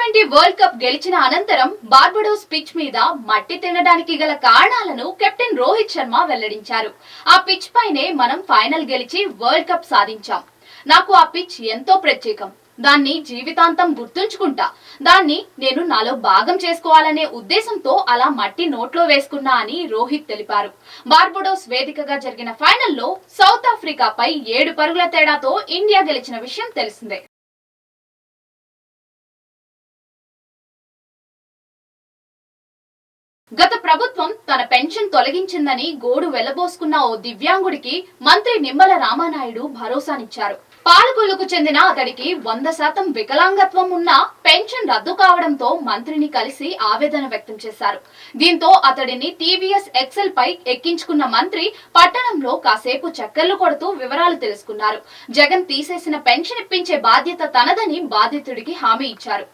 T20 world cup గెలిచిన అనంతరం Barbados pitch మీద మట్టి తినడానికి గల కారణాలను కెప్టెన్ రోహిత్ శర్మ వెల్లడించారు. ఆ పిచ్ పైనే మనం ఫైనల్ గెలిచి వరల్డ్ కప్ సాధించాం. నాకు ఆ పిచ్ ఎంతో ప్రత్యేకం. దాన్ని జీవితాంతం గుర్తుంచుకుంటా. దాన్ని నేను నాలో భాగం చేసుకోవాలనే ఉద్దేశంతో అలా మట్టి నోట్లో వేసుకున్నా అని రోహిత్ తెలిపారు. బార్బడోస్ వేదికగా జరిగిన ఫైనల్లో సౌత్ ఆఫ్రికాపై 7 పరుగుల తేడాతో ఇండియా గెలిచిన విషయం తెలిసిందే. గత ప్రభుత్వం తన పెన్షన్ తొలగించిందని గోడు వెళ్లబోసుకున్న ఓ దివ్యాంగుడికి మంత్రి నిమ్మల రామానాయుడు భరోసానిచ్చారు. పాలకొల్లుకు చెందిన అతడికి 100% వికలాంగత్వం ఉన్నా పెన్షన్ రద్దు కావడంతో మంత్రిని కలిసి ఆవేదన వ్యక్తం చేశారు. దీంతో అతడిని టీవీఎస్ ఎక్సెల్ పై ఎక్కించుకున్న మంత్రి పట్టణంలో కాసేపు చక్కర్లు కొడుతూ వివరాలు తెలుసుకున్నారు. జగన్ తీసేసిన పెన్షన్ ఇప్పించే బాధ్యత తనదని బాధితుడికి హామీ ఇచ్చారు.